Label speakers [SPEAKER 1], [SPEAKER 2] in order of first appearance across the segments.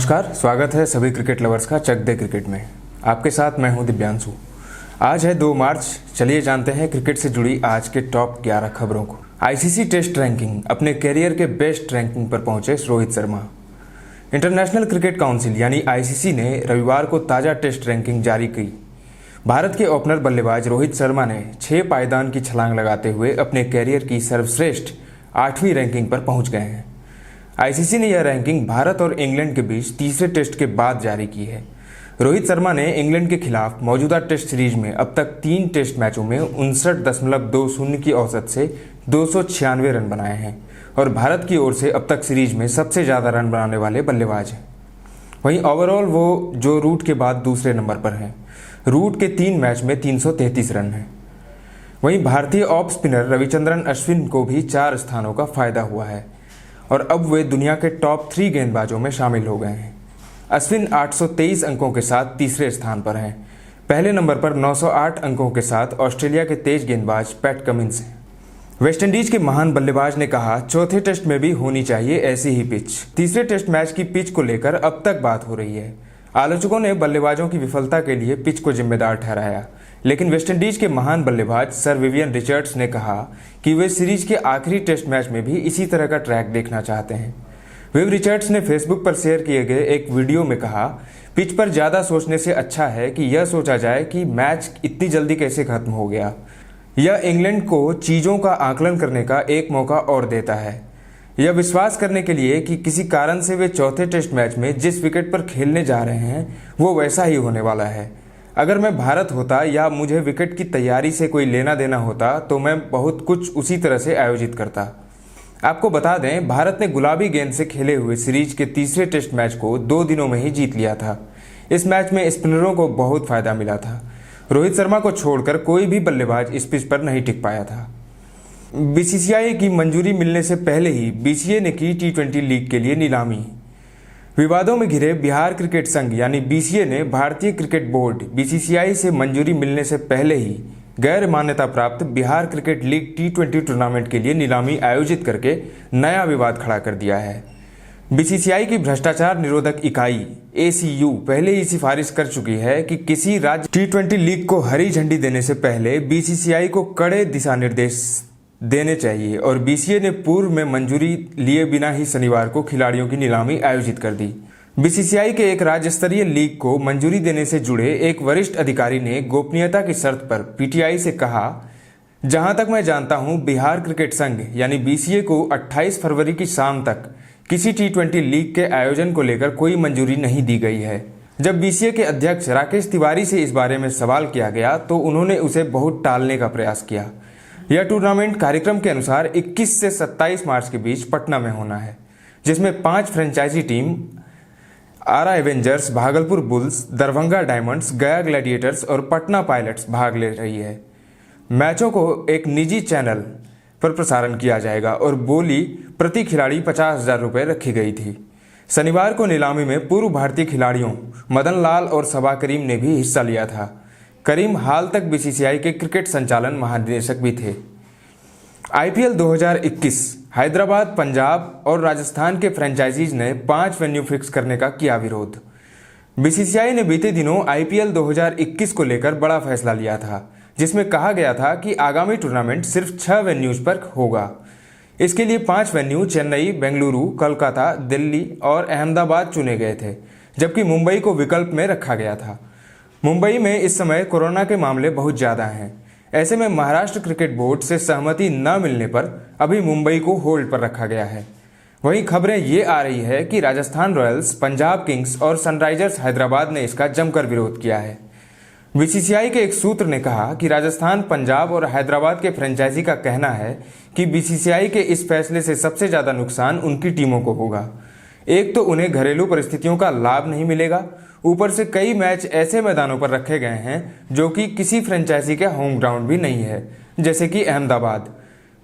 [SPEAKER 1] नमस्कार, स्वागत है सभी क्रिकेट लवर्स का चक दे क्रिकेट में। आपके साथ मैं हूं दिव्यांशु। आज है 2 मार्च। चलिए जानते हैं क्रिकेट से जुड़ी आज के टॉप 11 खबरों को। आईसीसी टेस्ट रैंकिंग, अपने कैरियर के बेस्ट रैंकिंग पर पहुंचे Rohit Sharma. International cricket council यानी आईसीसी ने रविवार को ताज़ा टेस्ट रैंकिंग जारी की। भारत के ओपनर बल्लेबाज रोहित शर्मा ने 6 पायदान की छलांग लगाते हुए अपने कैरियर की सर्वश्रेष्ठ 8वीं रैंकिंग पर पहुंच गए हैं। आईसीसी ने यह रैंकिंग भारत और इंग्लैंड के बीच तीसरे टेस्ट के बाद जारी की है। रोहित शर्मा ने इंग्लैंड के खिलाफ मौजूदा टेस्ट सीरीज में अब तक 3 टेस्ट मैचों में 59.20 की औसत से 296 रन बनाए हैं और भारत की ओर से अब तक सीरीज में सबसे ज़्यादा रन बनाने वाले बल्लेबाज हैं। वहीं ओवरऑल वो जो रूट के बाद दूसरे नंबर पर हैं। रूट के 3 मैच में 333 रन हैं। वहीं भारतीय ऑफ स्पिनर रविचंद्रन अश्विन को भी 4 स्थानों का फायदा हुआ है और अब वे दुनिया के टॉप 3 गेंदबाजों में शामिल हो गए हैं। अश्विन 823 अंकों के साथ तीसरे स्थान पर हैं। पहले नंबर पर 908 अंकों के साथ ऑस्ट्रेलिया के तेज गेंदबाज पैट कमिंस हैं। वेस्टइंडीज के महान बल्लेबाज ने कहा, चौथे टेस्ट में भी होनी चाहिए ऐसी ही पिच। तीसरे टेस्ट मैच की पिच को लेकर अब तक बात हो रही है। आलोचकों ने बल्लेबाजों की विफलता के लिए पिच को जिम्मेदार ठहराया, लेकिन वेस्टइंडीज के महान बल्लेबाज सर विवियन रिचर्ड्स ने कहा कि वे सीरीज के आखिरी टेस्ट मैच में भी इसी तरह का ट्रैक देखना चाहते हैं। विव रिचर्ड्स ने फेसबुक पर शेयर किए गए एक वीडियो में कहा, पिच पर ज़्यादा सोचने से अच्छा है कि यह सोचा जाए कि मैच इतनी जल्दी कैसे खत्म हो गया। यह इंग्लैंड को चीज़ों का आकलन करने का एक मौका और देता है, यह विश्वास करने के लिए कि किसी कारण से वे चौथे टेस्ट मैच में जिस विकेट पर खेलने जा रहे हैं वो वैसा ही होने वाला है। अगर मैं भारत होता या मुझे विकेट की तैयारी से कोई लेना देना होता तो मैं बहुत कुछ उसी तरह से आयोजित करता। आपको बता दें, भारत ने गुलाबी गेंद से खेले हुए सीरीज के तीसरे टेस्ट मैच को 2 दिनों में ही जीत लिया था। इस मैच में स्पिनरों को बहुत फायदा मिला था। रोहित शर्मा को छोड़कर कोई भी बल्लेबाज इस पिच पर नहीं टिक पाया था। बीसीसीआई की मंजूरी मिलने से पहले ही बीसीए ने की T20 लीग के लिए नीलामी। विवादों में घिरे बिहार क्रिकेट संघ यानी बीसीए ने भारतीय क्रिकेट बोर्ड बीसीसीआई से मंजूरी मिलने से पहले ही गैर मान्यता प्राप्त Bihar cricket league T20 tournament के लिए नीलामी आयोजित करके नया विवाद खड़ा कर दिया है। बीसीसीआई की भ्रष्टाचार निरोधक इकाई ACU पहले ही सिफारिश कर चुकी है कि किसी राज्य T20 लीग को हरी झंडी देने से पहले बीसीसीआई को कड़े दिशा निर्देश देने चाहिए और बीसीए ने पूर्व में मंजूरी लिए बिना ही शनिवार को खिलाड़ियों की नीलामी आयोजित कर दी। बीसीसीआई के एक राज्य स्तरीय लीग को मंजूरी देने से जुड़े एक वरिष्ठ अधिकारी ने गोपनीयता की शर्त पर पीटीआई से कहा, जहां तक मैं जानता हूं, बिहार क्रिकेट संघ यानी बीसीए को 28 फरवरी की शाम तक किसी T20 लीग के आयोजन को लेकर कोई मंजूरी नहीं दी गई है। जब बीसीए के अध्यक्ष राकेश तिवारी से इस बारे में सवाल किया गया तो उन्होंने उसे बहुत टालने का प्रयास किया। यह टूर्नामेंट कार्यक्रम के अनुसार 21 से 27 मार्च के बीच पटना में होना है, जिसमें 5 franchise team Ara Avengers, Bhagalpur Bulls, Darbhanga Diamonds, Gaya Gladiators और पटना पायलट्स भाग ले रही है। मैचों को एक निजी चैनल पर प्रसारण किया जाएगा और बोली प्रति खिलाड़ी 50,000 रुपये रखी गई थी। शनिवार को नीलामी में पूर्व भारतीय खिलाड़ियों मदन लाल और सबा करीम ने भी हिस्सा लिया था। करीम हाल तक बीसीसीआई के क्रिकेट संचालन महानिदेशक भी थे। आईपीएल 2021 हैदराबाद, पंजाब और राजस्थान के फ्रेंचाइजीज ने 5 वेन्यू फिक्स करने का किया विरोध। बीसीसीआई ने बीते दिनों आईपीएल 2021 को लेकर बड़ा फैसला लिया था, जिसमें कहा गया था कि आगामी टूर्नामेंट सिर्फ 6 वेन्यूज पर होगा। इसके लिए 5 वेन्यू चेन्नई, बेंगलुरु, कोलकाता, दिल्ली और अहमदाबाद चुने गए थे, जबकि मुंबई को विकल्प में रखा गया था। मुंबई में इस समय कोरोना के मामले बहुत ज़्यादा हैं। ऐसे में महाराष्ट्र क्रिकेट बोर्ड से सहमति न मिलने पर अभी मुंबई को होल्ड पर रखा गया है। वहीं खबरें ये आ रही है कि राजस्थान रॉयल्स, पंजाब किंग्स और सनराइजर्स हैदराबाद ने इसका जमकर विरोध किया है। बीसीसीआई के एक सूत्र ने कहा कि राजस्थान, पंजाब और हैदराबाद के फ्रेंचाइजी का कहना है कि बीसीसीआई के इस फैसले से सबसे ज़्यादा नुकसान उनकी टीमों को होगा। एक तो उन्हें घरेलू परिस्थितियों का लाभ नहीं मिलेगा, ऊपर से कई मैच ऐसे मैदानों पर रखे गए हैं जो कि किसी फ्रेंचाइजी का होम ग्राउंड भी नहीं है, जैसे कि अहमदाबाद।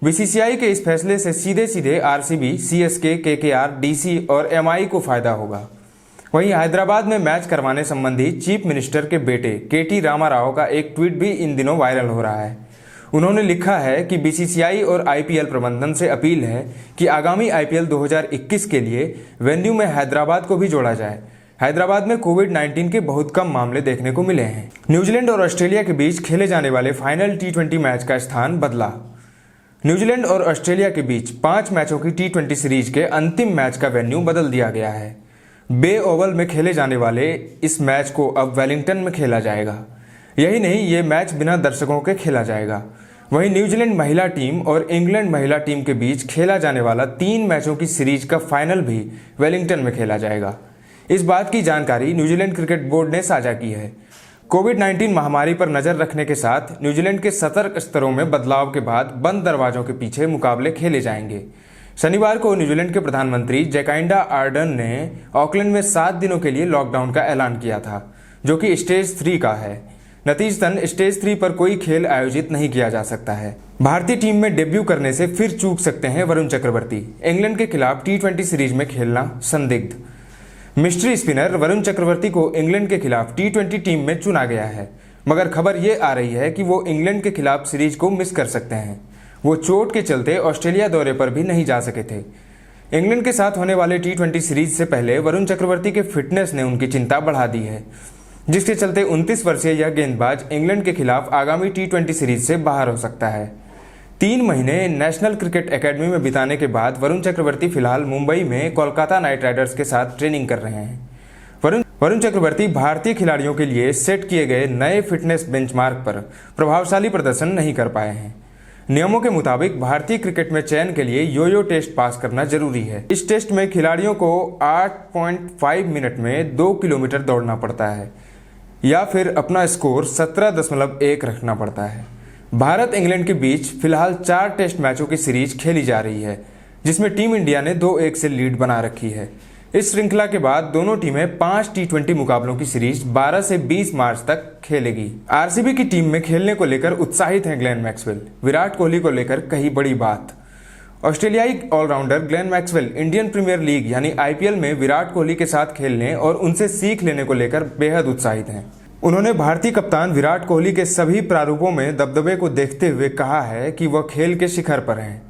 [SPEAKER 1] बीसीसीआई के इस फैसले से सीधे सीधे आरसीबी, सीएसके, केकेआर, डीसी और एमआई को फायदा होगा। वहीं हैदराबाद में मैच करवाने संबंधी चीफ मिनिस्टर के बेटे केटी रामाराव का एक ट्वीट भी इन दिनों वायरल हो रहा है। उन्होंने लिखा है कि बीसीसीआई और आईपीएल प्रबंधन से अपील है कि आगामी आईपीएल 2021 के लिए वेन्यू में हैदराबाद को भी जोड़ा जाए। हैदराबाद में कोविड-19 के बहुत कम मामले देखने को मिले हैं। न्यूजीलैंड और ऑस्ट्रेलिया के बीच खेले जाने वाले फाइनल टी20 मैच का स्थान बदला। न्यूजीलैंड और ऑस्ट्रेलिया के बीच 5 मैचों की टी20 सीरीज के अंतिम मैच का वेन्यू बदल दिया गया है। बे ओवल में खेले जाने वाले इस मैच को अब वेलिंगटन में खेला जाएगा। यही नहीं, ये मैच बिना दर्शकों के खेला जाएगा। वहीं न्यूजीलैंड महिला टीम और इंग्लैंड महिला टीम के बीच खेला जाने वाला 3 मैचों की सीरीज का फाइनल भी वेलिंगटन में खेला जाएगा। इस बात की जानकारी न्यूजीलैंड क्रिकेट बोर्ड ने साझा की है। कोविड-19 महामारी पर नजर रखने के साथ न्यूजीलैंड के सतर्क स्तरों में बदलाव के बाद बंद दरवाजों के पीछे मुकाबले खेले जाएंगे। शनिवार को न्यूजीलैंड के प्रधानमंत्री जैकाइंडा आर्डर्न ने ऑकलैंड में 7 दिनों के लिए लॉकडाउन का ऐलान किया था, जो कि स्टेज 3 का है। नतीजतन स्टेज 3 पर कोई खेल आयोजित नहीं किया जा सकता है। भारतीय टीम में डेब्यू करने से फिर चूक सकते हैं वरुण चक्रवर्ती। इंग्लैंड के खिलाफ टी20 सीरीज में खेलना संदिग्ध। मिस्ट्री स्पिनर वरुण चक्रवर्ती को इंग्लैंड के खिलाफ टी20 टीम में चुना गया है, मगर खबर ये आ रही है कि वो इंग्लैंड के खिलाफ सीरीज को मिस कर सकते हैं। वो चोट के चलते ऑस्ट्रेलिया दौरे पर भी नहीं जा सके थे। इंग्लैंड के साथ होने वाले टी20 सीरीज से पहले वरुण चक्रवर्ती के फिटनेस ने उनकी चिंता बढ़ा दी है, जिसके चलते 29 वर्षीय यह गेंदबाज इंग्लैंड के खिलाफ आगामी टी20 सीरीज से बाहर हो सकता है। 3 महीने नेशनल क्रिकेट एकेडमी में बिताने के बाद वरुण चक्रवर्ती फिलहाल मुंबई में कोलकाता नाइट राइडर्स के साथ ट्रेनिंग कर रहे हैं। वरुण चक्रवर्ती भारतीय खिलाड़ियों के लिए सेट किए गए नए फिटनेस बेंचमार्क पर प्रभावशाली प्रदर्शन नहीं कर पाए हैं। नियमों के मुताबिक भारतीय क्रिकेट में चयन के लिए यो-यो टेस्ट पास करना जरूरी है। इस टेस्ट में खिलाड़ियों को 8.5 मिनट में 2 किलोमीटर दौड़ना पड़ता है या फिर अपना स्कोर 17.1 रखना पड़ता है। भारत इंग्लैंड के बीच फिलहाल 4 टेस्ट मैचों की सीरीज खेली जा रही है, जिसमें टीम इंडिया ने 2-1 से लीड बना रखी है। इस श्रृंखला के बाद दोनों टीमें 5 टी20 मुकाबलों की सीरीज 12 से 20 मार्च तक खेलेगी। आरसीबी की टीम में खेलने को लेकर उत्साहित हैं ग्लेन मैक्सवेल। विराट कोहली को लेकर कही बड़ी बात। ऑस्ट्रेलियाई allrounder Glenn Maxwell Indian Premier League यानी आईपीएल में विराट कोहली के साथ खेलने और उनसे सीख लेने को लेकर बेहद उत्साहित हैं। उन्होंने भारतीय कप्तान विराट कोहली के सभी प्रारूपों में दबदबे को देखते हुए कहा है कि वह खेल के शिखर पर हैं।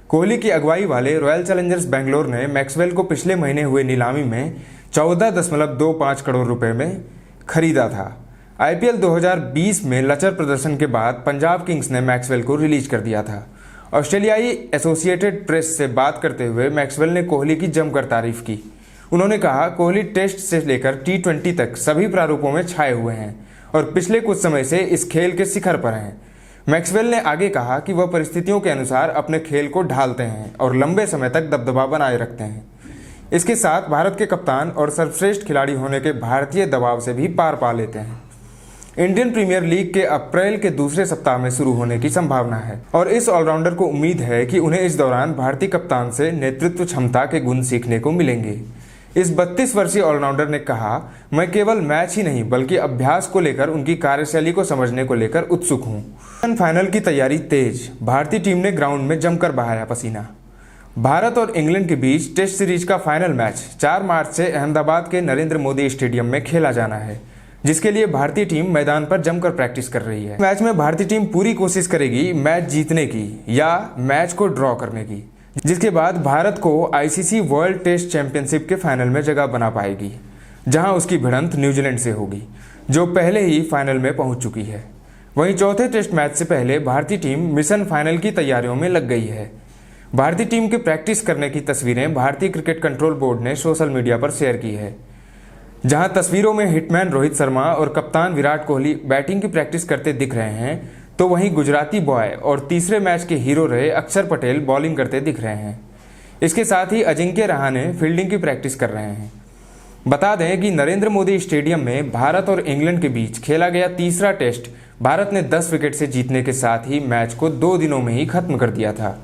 [SPEAKER 1] कोहली की अगुवाई वाले रॉयल चैलेंजर्स बेंगलोर ने मैक्सवेल को पिछले महीने हुए नीलामी में 14.25 करोड़ रुपए में खरीदा था। आईपीएल 2020 में लचर प्रदर्शन के बाद पंजाब किंग्स ने मैक्सवेल को रिलीज कर दिया था। ऑस्ट्रेलियाई एसोसिएटेड प्रेस से बात करते हुए मैक्सवेल ने कोहली की जमकर तारीफ की। उन्होंने कहा, कोहली टेस्ट से लेकर टी20 तक सभी प्रारूपों में छाए हुए हैं और पिछले कुछ समय से इस खेल के शिखर पर हैं। मैक्सवेल ने आगे कहा कि वह परिस्थितियों के अनुसार अपने खेल को ढालते हैं और लंबे समय तक दबदबा बनाए रखते हैं। इसके साथ भारत के कप्तान और सर्वश्रेष्ठ खिलाड़ी होने के भारतीय दबाव से भी पार पा लेते हैं। इंडियन प्रीमियर लीग के अप्रैल के दूसरे सप्ताह में शुरू होने की संभावना है और इस ऑलराउंडर को उम्मीद है कि उन्हें इस दौरान भारतीय कप्तान से नेतृत्व क्षमता के गुण सीखने को मिलेंगे। इस 32 वर्षीय ऑलराउंडर ने कहा, मैं केवल मैच ही नहीं बल्कि अभ्यास को लेकर उनकी कार्यशैली को समझने को लेकर उत्सुक हूं। फाइनल की तैयारी तेज। भारतीय टीम ने ग्राउंड में जमकर बहाया पसीना। भारत और इंग्लैंड के बीच टेस्ट सीरीज का फाइनल मैच 4 मार्च से अहमदाबाद के नरेंद्र मोदी स्टेडियम में खेला जाना है, जिसके लिए भारतीय टीम मैदान पर जमकर प्रैक्टिस कर रही है। मैच में भारतीय टीम पूरी कोशिश करेगी मैच जीतने की या मैच को ड्रॉ करने की, जिसके बाद भारत को आईसीसी वर्ल्ड टेस्ट चैंपियनशिप के फाइनल में जगह बना पाएगी, जहां उसकी भिड़ंत न्यूजीलैंड से होगी, जो पहले ही फाइनल में पहुंच चुकी है। वहीं चौथे टेस्ट मैच से पहले भारतीय टीम मिशन फाइनल की तैयारियों में लग गई है। भारतीय टीम के प्रैक्टिस करने की तस्वीरें भारतीय क्रिकेट कंट्रोल बोर्ड ने सोशल मीडिया पर शेयर की है, जहां तस्वीरों में हिटमैन रोहित शर्मा और कप्तान विराट कोहली बैटिंग की प्रैक्टिस करते दिख रहे हैं, तो वहीं गुजराती बॉय और तीसरे मैच के हीरो रहे अक्षर पटेल बॉलिंग करते दिख रहे हैं। इसके साथ ही अजिंक्य रहाणे फील्डिंग की प्रैक्टिस कर रहे हैं। बता दें कि नरेंद्र मोदी स्टेडियम में भारत और इंग्लैंड के बीच खेला गया तीसरा टेस्ट भारत ने 10 विकेट से जीतने के साथ ही मैच को 2 दिनों में ही खत्म कर दिया था।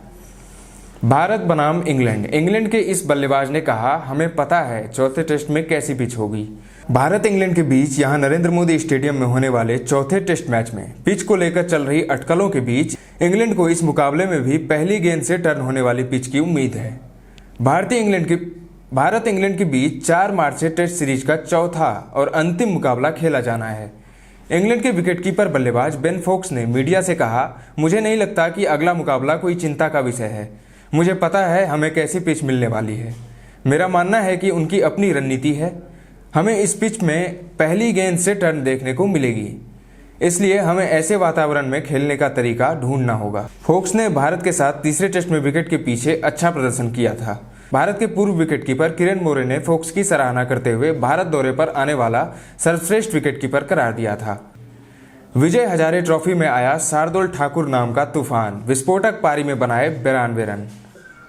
[SPEAKER 1] भारत बनाम इंग्लैंड के इस बल्लेबाज ने कहा, हमें पता है चौथे टेस्ट में कैसी पिच होगी। भारत इंग्लैंड के बीच यहां नरेंद्र मोदी स्टेडियम में होने वाले चौथे टेस्ट मैच में पिच को लेकर चल रही अटकलों के बीच इंग्लैंड को इस मुकाबले में भी पहली गेंद से टर्न होने वाली पिच की उम्मीद है। भारत इंग्लैंड के बीच 4 मार्च से टेस्ट सीरीज का चौथा और अंतिम मुकाबला खेला जाना है। इंग्लैंड के विकेटकीपर बल्लेबाज बेन फोक्स ने मीडिया से कहा, मुझे नहीं लगता कि अगला मुकाबला कोई चिंता का विषय है। मुझे पता है हमें कैसी पिच मिलने वाली है। मेरा मानना है कि उनकी अपनी रणनीति है। हमें इस पिच में पहली गेंद से टर्न देखने को मिलेगी, इसलिए हमें ऐसे वातावरण में खेलने का तरीका ढूंढना होगा। फोक्स ने भारत के साथ तीसरे टेस्ट में विकेट के पीछे अच्छा प्रदर्शन किया था। भारत के पूर्व विकेटकीपर किरण मोरे ने फोक्स की सराहना करते हुए भारत दौरे पर आने वाला सर्वश्रेष्ठ विकेटकीपर करार दिया था। विजय हजारे ट्रॉफी में आया शार्दुल ठाकुर नाम का तूफान, विस्फोटक पारी में बनाए 92 रन।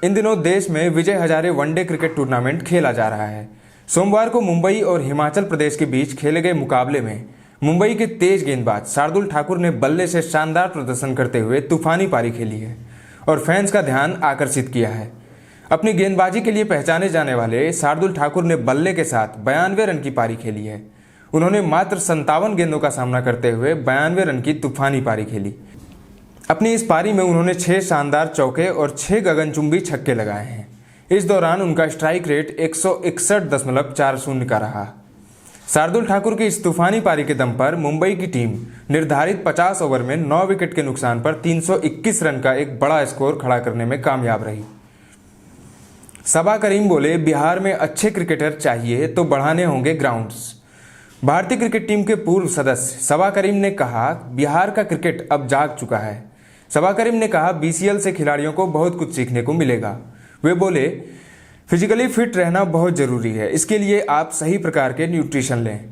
[SPEAKER 1] इन दिनों देश में Vijay Hazare one day cricket tournament खेला जा रहा है। सोमवार को मुंबई और हिमाचल प्रदेश के बीच खेले गए मुकाबले में मुंबई के तेज गेंदबाज शार्दुल ठाकुर ने बल्ले से शानदार प्रदर्शन करते हुए तूफानी पारी खेली है और फैंस का ध्यान आकर्षित किया है। अपनी गेंदबाजी के लिए पहचाने जाने वाले शार्दुल ठाकुर ने बल्ले के साथ 92 रन की पारी खेली है। उन्होंने मात्र 57 गेंदों का सामना करते हुए 92 रन की तूफानी पारी खेली। अपनी इस पारी में उन्होंने 6 शानदार चौके और 6 गगनचुंबी छक्के लगाए हैं। इस दौरान उनका स्ट्राइक रेट 161.40 का रहा। शार्दुल ठाकुर की इस तूफानी पारी के दम पर मुंबई की टीम निर्धारित 50 ओवर में 9 विकेट के नुकसान पर 321 रन का एक बड़ा स्कोर खड़ा करने में कामयाब रही। सबा करीम बोले, बिहार में अच्छे क्रिकेटर चाहिए तो बढ़ाने होंगे ग्राउंड्स। भारतीय क्रिकेट टीम के पूर्व सदस्य सबा करीम ने कहा, बिहार का क्रिकेट अब जाग चुका है। सबा करीम ने कहा, बीसीएल से खिलाड़ियों को बहुत कुछ सीखने को मिलेगा। वे बोले, फिजिकली फिट रहना बहुत जरूरी है, इसके लिए आप सही प्रकार के न्यूट्रिशन लें।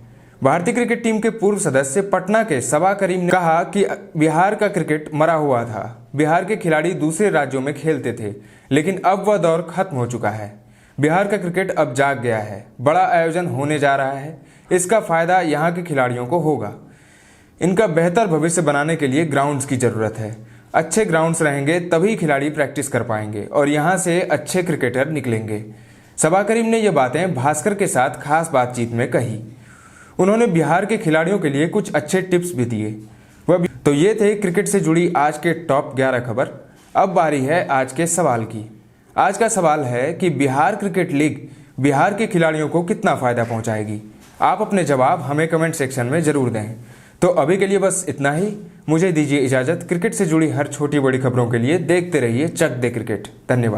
[SPEAKER 1] भारतीय क्रिकेट टीम के पूर्व सदस्य पटना के सबा करीम ने कहा कि बिहार का क्रिकेट मरा हुआ था। बिहार के खिलाड़ी दूसरे राज्यों में खेलते थे, लेकिन अब वह दौर खत्म हो चुका है। बिहार का क्रिकेट अब जाग गया है। बड़ा आयोजन होने जा रहा है, इसका फायदा यहाँ के खिलाड़ियों को होगा। इनका बेहतर भविष्य बनाने के लिए ग्राउंड्स की जरूरत है। अच्छे ग्राउंड्स रहेंगे तभी खिलाड़ी प्रैक्टिस कर पाएंगे और यहाँ से अच्छे क्रिकेटर निकलेंगे। सबा करीम ने ये बातें भास्कर के साथ खास बातचीत में कही। उन्होंने बिहार के खिलाड़ियों के लिए कुछ अच्छे टिप्स भी दिए। तो ये थे क्रिकेट से जुड़ी आज के टॉप 11 खबर। अब बारी है आज के सवाल की। आज का सवाल है कि बिहार क्रिकेट लीग बिहार के खिलाड़ियों को कितना फायदा पहुंचाएगी। आप अपने जवाब हमें कमेंट सेक्शन में जरूर दें। तो अभी के लिए बस इतना ही। मुझे दीजिए इजाजत। क्रिकेट से जुड़ी हर छोटी बड़ी खबरों के लिए देखते रहिए चक दे क्रिकेट। धन्यवाद।